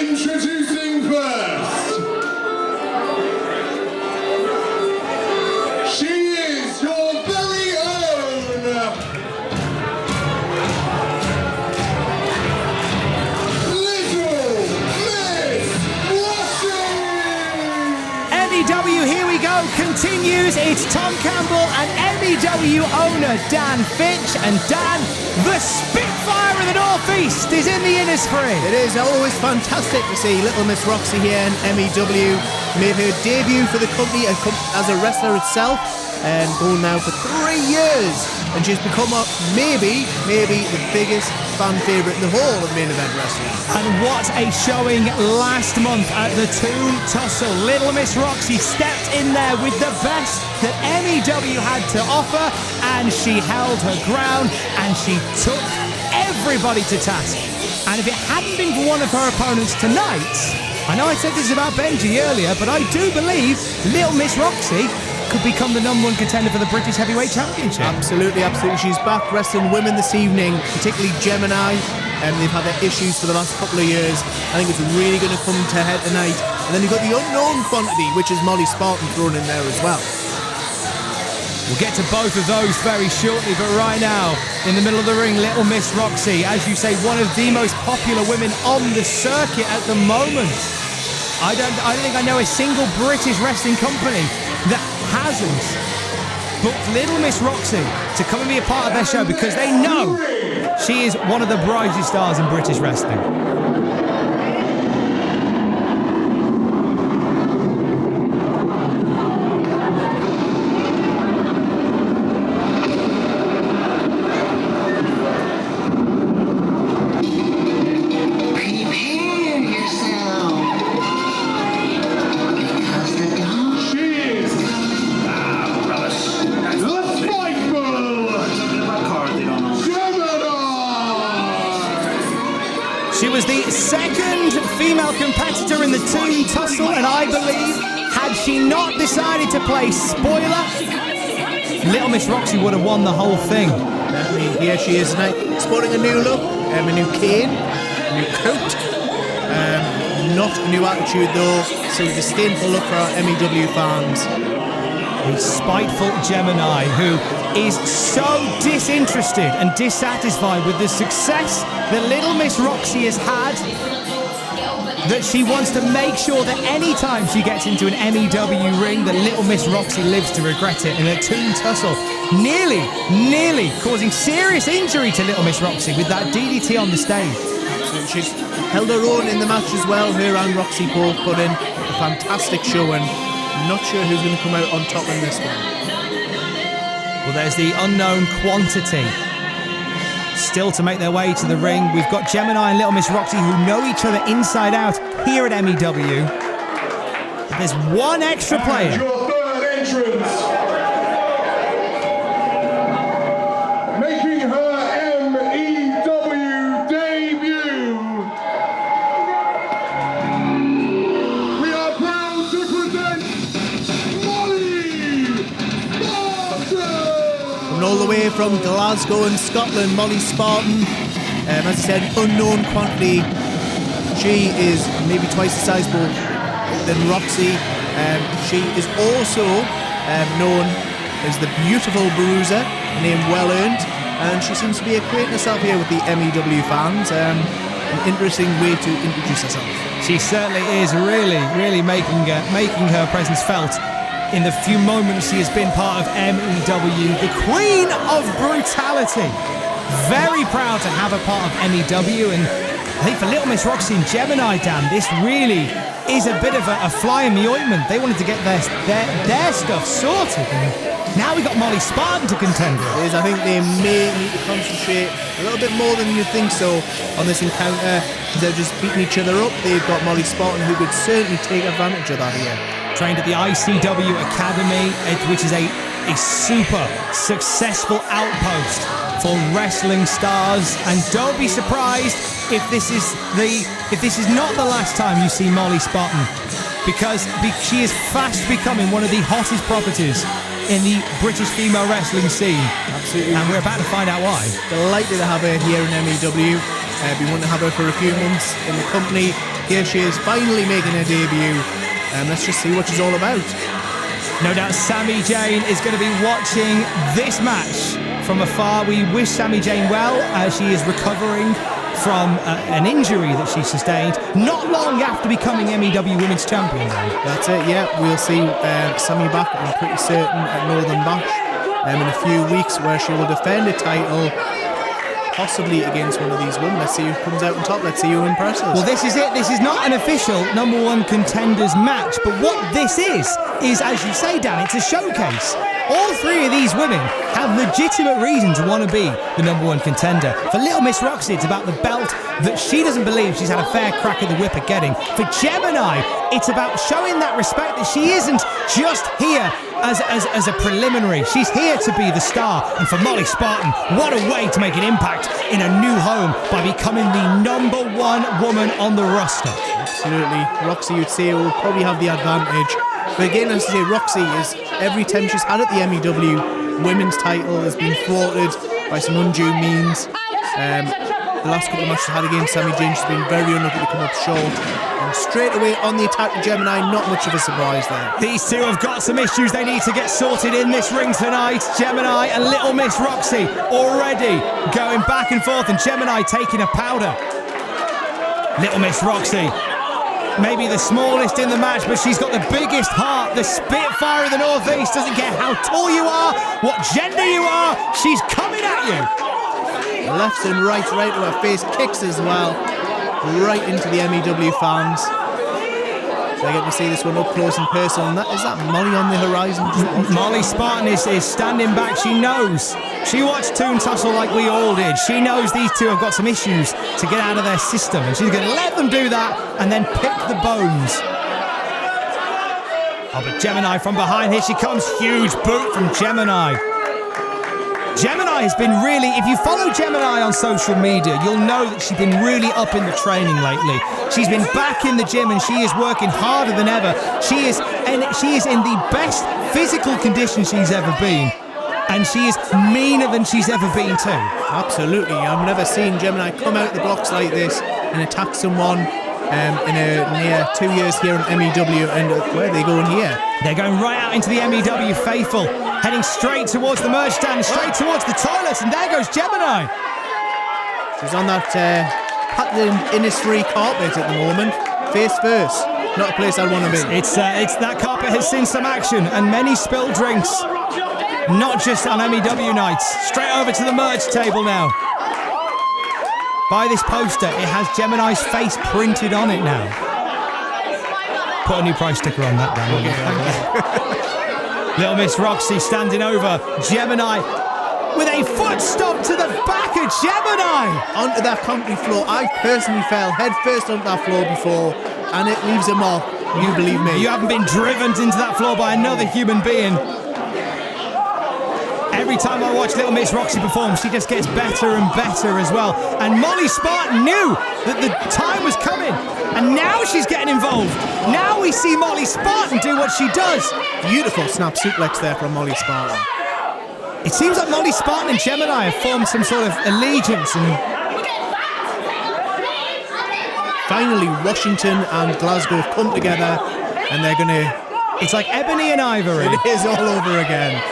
Introducing first, she is your very own Little Miss Roxxy! MEW, here we go, continues. It's Tom Campbell and MEW owner Dan Fitch. And Dan, the Spitfire of the North East is in the Innisfree. It is always fantastic to see Little Miss Roxxy here in MEW. Made her debut for the company as a wrestler itself, and going now for 3 years. And she's become maybe the biggest fan favourite in the whole of main event wrestling. And what a showing last month at the Toon Tussle. Little Miss Roxxy stepped in there with the best that MEW had to offer, and she held her ground and she took everybody to task. And if it hadn't been for one of her opponents tonight, I know I said this about Benji earlier, but I do believe Little Miss Roxxy could become the #1 contender for the British Heavyweight Championship. Absolutely. She's back wrestling women this evening, particularly Gemini. They've had their issues for the last couple of years. I think it's really going to come to head tonight. And then you've got the unknown quantity, which is Molly Spartan thrown in there as well. We'll get to both of those very shortly, but right now, in the middle of the ring, Little Miss Roxxy, as you say, one of the most popular women on the circuit at the moment. I don't think I know a single British wrestling company that hasn't booked Little Miss Roxxy to come and be a part of their show, because they know she is one of the brightest stars in British wrestling. She was the second female competitor in the Toon Tussle, and I believe, had she not decided to play spoiler, Little Miss Roxxy would have won the whole thing. Here she is tonight, sporting a new look, a new cane, a new coat. Not a new attitude though, so a disdainful look for our MEW fans. A spiteful Gemini who is so disinterested and dissatisfied with the success that Little Miss Roxxy has had, that she wants to make sure that any time she gets into an MEW ring, that Little Miss Roxxy lives to regret it. In a Toon Tussle, nearly causing serious injury to Little Miss Roxxy with that DDT on the stage. Absolutely. She's held her own in the match as well. Her and Roxxy both put in a fantastic showing. Not sure who's going to come out on top in this one. Well, there's the unknown quantity still to make their way to the ring. We've got Gemini and Little Miss Roxxy, who know each other inside out here at MEW. There's one extra player. And your third entrance, making her MEW debut. We are proud to present Molly Spartan. And all the way from Glasgow in Scotland, Molly Spartan, as I said, unknown quantity. She is maybe twice the size than Roxxy. She is also known as the beautiful bruiser, a name well earned, and she seems to be acquainting herself here with the MEW fans. An interesting way to introduce herself. She certainly is really making her presence felt in the few moments she has been part of MEW. The Queen of Brutality. Very proud to have her part of MEW, and I think for Little Miss Roxxy and Gemini, Dan, this really is a bit of a fly in the ointment. They wanted to get their stuff sorted, and now we got Molly Spartan to contend with. I think they may need to concentrate a little bit more than you'd think so on this encounter. They're just beating each other up. They've got Molly Spartan, who could certainly take advantage of that here. Trained at the ICW Academy, which is a super successful outpost for wrestling stars, and don't be surprised if this is not the last time you see Molly Spartan, because she is fast becoming one of the hottest properties in the British female wrestling scene. Absolutely. And we're about to find out why. Delighted to have her here in MEW. Been wanting to have her for a few months in the company. Here she is, finally making her debut. Let's just see what she's all about. No doubt Sami Zayn is going to be watching this match from afar. We wish Sami Zayn well as she is recovering from an injury that she sustained not long after becoming MEW Women's Champion. That's it, yeah. We'll see Sami back, I'm pretty certain, at Northern Bash in a few weeks, where she will defend a title, possibly against one of these women. Let's see who comes out on top. Let's see who impresses. Well, this is it. This is not an official number one contenders match, but what this is, as you say, Dan, it's a showcase. All three of these women have legitimate reason to want to be the number one contender. For Little Miss Roxxy, it's about the belt that she doesn't believe she's had a fair crack at the whip at getting. For Gemini, it's about showing that respect that she isn't just here as a preliminary. She's here to be the star. And for Molly Spartan, what a way to make an impact in a new home by becoming the number one woman on the roster. Absolutely. Roxxy, you'd say, will probably have the advantage. But again, as I say, Roxxy is, every time she's had at the MEW women's title has been thwarted by some undue means. The last couple of matches she had against Sami Zayn, she's been very unlucky to come up short. And straight away on the attack to Gemini, not much of a surprise there. These two have got some issues they need to get sorted in this ring tonight. Gemini and Little Miss Roxxy already going back and forth, and Gemini taking a powder. Little Miss Roxxy, maybe the smallest in the match, but she's got the biggest heart. The Spitfire of the Northeast doesn't care how tall you are, what gender you are, she's coming at you. Left and right to her face, kicks as well, right into the MEW fans. They get to see this one up close and personal, and is that Molly on the horizon? Molly Spartan is standing back. She knows. She watched Toon Tussle like we all did. She knows these two have got some issues to get out of their system, and she's going to let them do that and then pick the bones. Oh, but Gemini from behind, here she comes. Huge boot from Gemini. Gemini has been really, if you follow Gemini on social media, you'll know that she's been really up in the training lately. She's been back in the gym and she is working harder than ever. She is in the best physical condition she's ever been. And she is meaner than she's ever been too. Absolutely. I've never seen Gemini come out the blocks like this and attack someone in a near 2 years here in MEW. And where are they going here? They're going right out into the MEW faithful, heading straight towards the merch stand, straight towards the toilets, and there goes Gemini. She's on that patterned Innisfree carpet at the moment, face first. Not a place I want to be. It's that carpet has seen some action and many spilled drinks, not just on MEW nights. Straight over to the merch table now. By this poster, it has Gemini's face printed on it now. Put a new price sticker on that, Dan. Little Miss Roxxy standing over Gemini with a foot stomp to the back of Gemini. Onto that concrete floor. I personally fell head first onto that floor before, and it leaves a mark. You believe me. You haven't been driven into that floor by another human being. Every time I watch Little Miss Roxxy perform, she just gets better and better as well. And Molly Spartan knew that the time was coming, and now she's getting involved. Now we see Molly Spartan do what she does. Beautiful snap suplex there from Molly Spartan. It seems like Molly Spartan and Gemini have formed some sort of allegiance. And finally, Washington and Glasgow have come together, and they're going to... It's like ebony and ivory. It is all over again.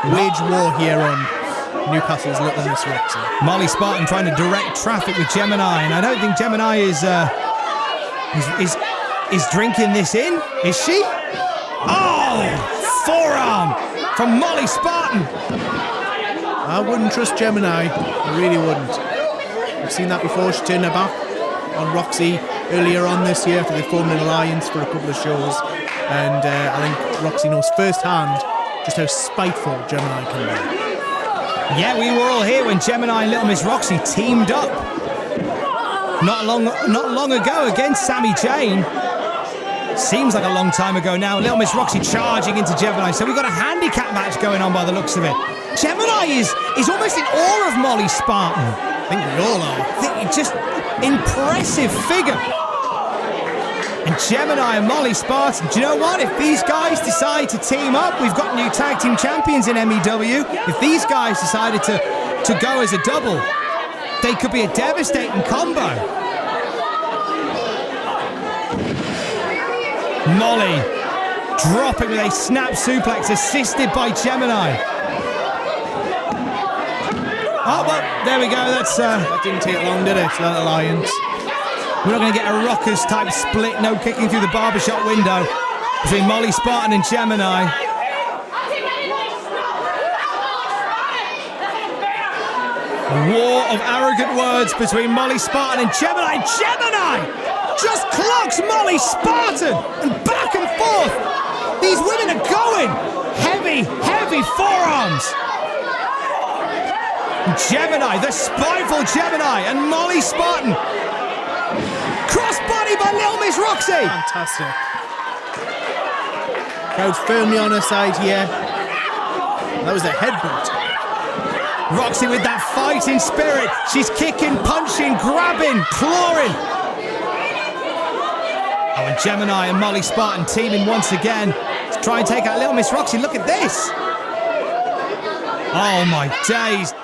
Wage war here on Newcastle's Little Miss Roxxy. Molly Spartan trying to direct traffic with Gemini, and I don't think Gemini is drinking this in, is she? Oh, forearm from Molly Spartan. I wouldn't trust Gemini. I really wouldn't. I've seen that before. She turned her back on Roxxy earlier on this year after they formed an alliance for a couple of shows, and I think Roxxy knows firsthand just how spiteful Gemini can be. Yeah, we were all here when Gemini and Little Miss Roxxy teamed up not long ago against Sami Zayn. Seems like a long time ago now. Little Miss Roxxy charging into Gemini. So we've got a handicap match going on by the looks of it. Gemini is almost in awe of Molly Spartan. I think we all are. Just impressive figure. And Gemini and Molly Spartan, do you know what? If these guys decide to team up, we've got new tag team champions in MEW. If these guys decided to go as a double, They could be a devastating combo. Molly dropping with a snap suplex assisted by Gemini. Oh, well, there we go. That didn't take long, did it? That alliance. We're not going to get a Rockers-type split, no kicking through the barbershop window between Molly Spartan and Gemini. A war of arrogant words between Molly Spartan and Gemini. Gemini just clocks Molly Spartan and back and forth. These women are going. Heavy, heavy forearms. Gemini, the spiteful Gemini, and Molly Spartan. Crossbody by Little Miss Roxxy. Fantastic. Crowd firmly on her side here. That was a headbutt. Roxxy with that fighting spirit. She's kicking, punching, grabbing, clawing. Oh, and Gemini and Molly Spartan teaming once again to try and take out Little Miss Roxxy. Look at this. Oh, my days.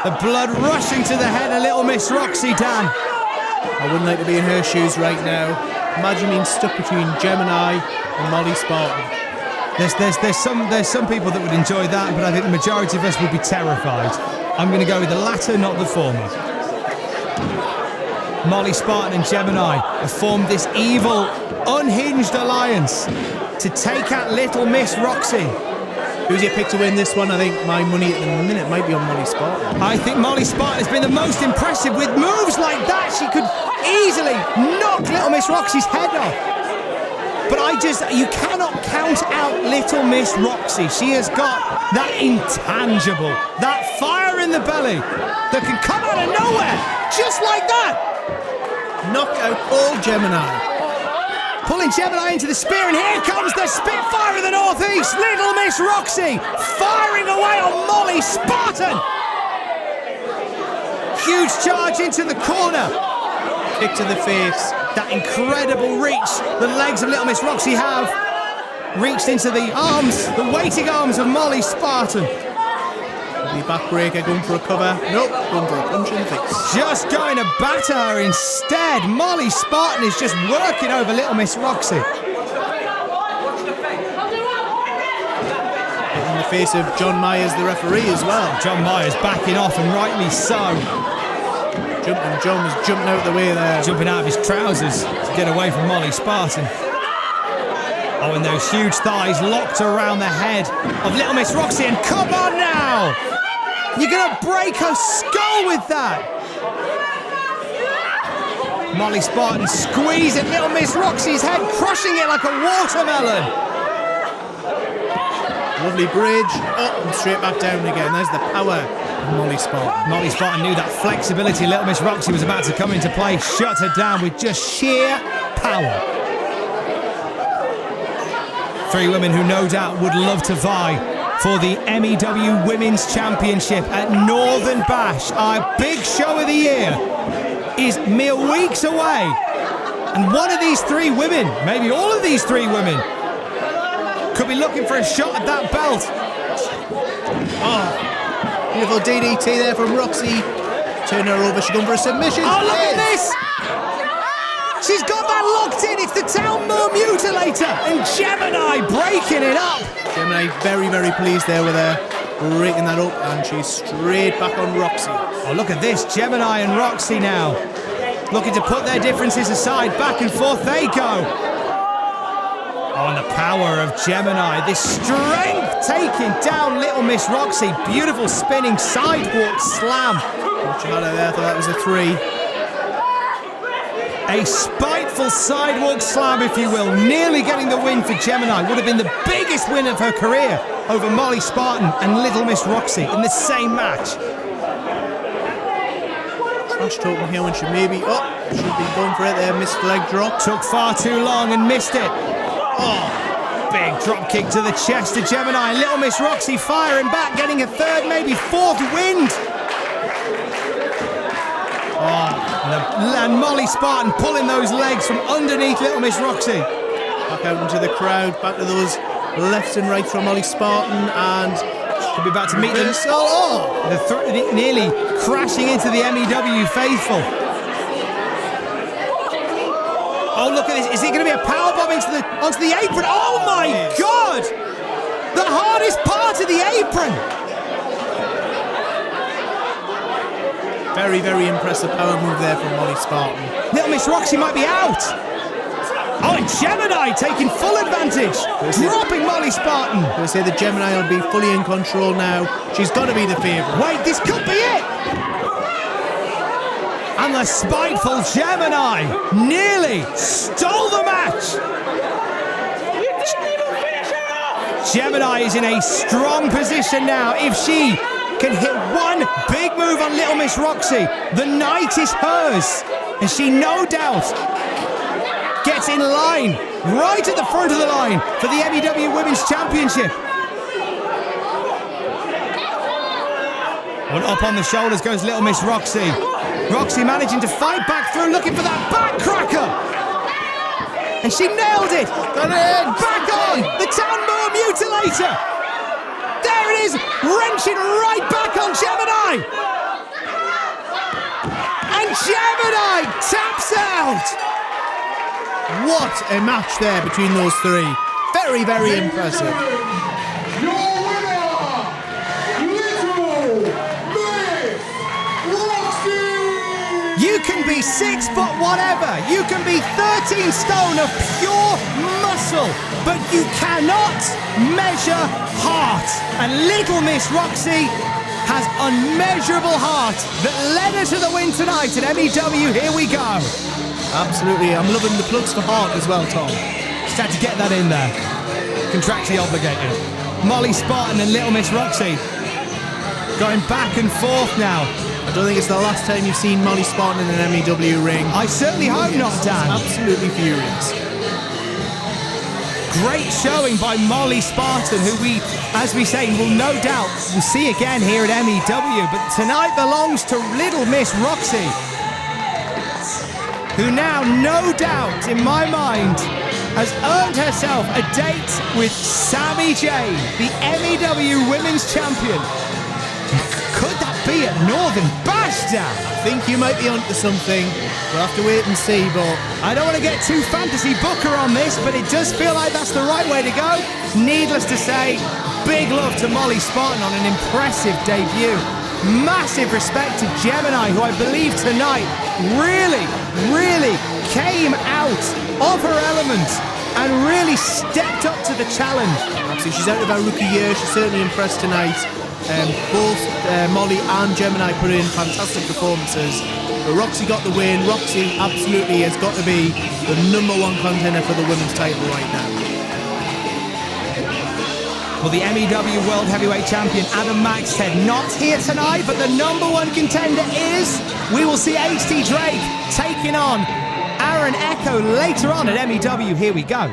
The blood rushing to the head of Little Miss Roxxy, Dan. I wouldn't like to be in her shoes right now. Imagine being stuck between Gemini and Molly Spartan. There's some people that would enjoy that, but I think the majority of us would be terrified. I'm going to go with the latter, not the former. Molly Spartan and Gemini have formed this evil, unhinged alliance to take out Little Miss Roxxy. Who's your pick to win this one? I think my money at the minute might be on Molly Spartan. I think Molly Spartan has been the most impressive with moves like that. She could easily knock Little Miss Roxy's head off. But you cannot count out Little Miss Roxxy. She has got that intangible, that fire in the belly that can come out of nowhere, just like that. Knock out all Gemini. Pulling Gemini into the spear, and here comes the Spitfire of the Northeast. Little Miss Roxxy firing away on Molly Spartan. Huge charge into the corner. Kick to the face. That incredible reach the legs of Little Miss Roxxy have reached into the arms, the waiting arms of Molly Spartan. The backbreaker going for a cover. Nope, going for a punch in the face. Just going to batter her instead. Molly Spartan is just working over Little Miss Roxxy. In the face of John Myers, the referee, as well. John Myers backing off, and rightly so. John was jumping out the way there. Jumping out of his trousers to get away from Molly Spartan. Oh, and those huge thighs locked around the head of Little Miss Roxxy, and come on now! You're going to break her skull with that! Molly Spartan squeezing Little Miss Roxy's head, crushing it like a watermelon! Lovely bridge, up and straight back down again. There's the power of Molly Spartan. Molly Spartan knew that flexibility Little Miss Roxxy was about to come into play, shut her down with just sheer power. Three women who no doubt would love to vie for the MEW Women's Championship at Northern Bash. Our big show of the year is mere weeks away. And one of these three women, maybe all of these three women, could be looking for a shot at that belt. Oh, beautiful DDT there from Roxxy. Turn her over, she's going for a submission. Oh, look at this! She's got that locked in. It's the Town Moor Mutilator, and Gemini breaking it up. Gemini very, very pleased there with her breaking that up, and she's straight back on Roxxy. Oh, look at this. Gemini and Roxxy now looking to put their differences aside. Back and forth they go. Oh, and the power of Gemini. This strength taking down Little Miss Roxxy. Beautiful spinning sidewalk slam. Watch out there, I thought that was a 3. A spiteful sidewalk slam, if you will, nearly getting the win for Gemini. Would have been the biggest win of her career over Molly Spartan and Little Miss Roxxy in the same match. Trash talking here when she maybe, should be going for it there, missed the leg drop. Took far too long and missed it. Oh, big drop kick to the chest of Gemini. Little Miss Roxxy firing back, getting a third, maybe fourth wind. And Molly Spartan pulling those legs from underneath Little Miss Roxxy. Back out into the crowd, back to those lefts and rights from Molly Spartan, and Could be about to meet them. Nearly crashing into the MEW faithful. Oh, look at this. Is it going to be a powerbomb onto the apron? Oh, my God! The hardest part of the apron. Very, very impressive power move there from Molly Spartan. Little Miss Roxxy might be out. Oh, and Gemini taking full advantage. Dropping Molly Spartan. They say the Gemini will be fully in control now. She's got to be the favourite. Wait, this could be it. And the spiteful Gemini nearly stole the match. Gemini is in a strong position now. If she can hit one big move on Little Miss Roxxy, the night is hers. And she no doubt gets in line, right at the front of the line for the MEW Women's Championship. One up on the shoulders goes Little Miss Roxxy. Roxxy managing to fight back through, looking for that back cracker. And she nailed it. Got it. Back on the Townmoor Mutilator. There it is, wrenching right back on Gemini. And Gemini taps out. What a match there between those three. Very, very impressive. Your winner, Little Miss Roxxy! You can be 6 foot whatever. You can be 13 stone of pure muscle, but you cannot measure heart. And Little Miss Roxxy has unmeasurable heart that led her to the win tonight at MEW. Here we go. Absolutely. I'm loving the plugs for heart as well, Tom. Just had to get that in there. Contractually obligated. Molly Spartan and Little Miss Roxxy going back and forth now. I don't think it's the last time you've seen Molly Spartan in an MEW ring. I certainly hope not, Dan. Absolutely furious. Great showing by Molly Spartan, who we, as we say, will no doubt will see again here at MEW. But tonight belongs to Little Miss Roxxy, who now, no doubt, in my mind, has earned herself a date with Sammy J, the MEW Women's Champion. Could that be at Northern Bash, Dan? I think you might be onto something. We'll have to wait and see, but I don't want to get too fantasy booker on this, but it does feel like that's the right way to go. Needless to say, big love to Molly Spartan on an impressive debut. Massive respect to Gemini, who I believe tonight really came out of her element and really stepped up to the challenge. absolutely, she's out of her rookie year. She's certainly impressed tonight. Both Molly and Gemini put in fantastic performances. But Roxxy got the win. Roxxy absolutely has got to be the #1 contender for the women's title right now. Well, the MEW World Heavyweight Champion Adam Maxted not here tonight, but the #1 contender is, we will see HT Drake taking on Aaron Echo later on at MEW. Here we go.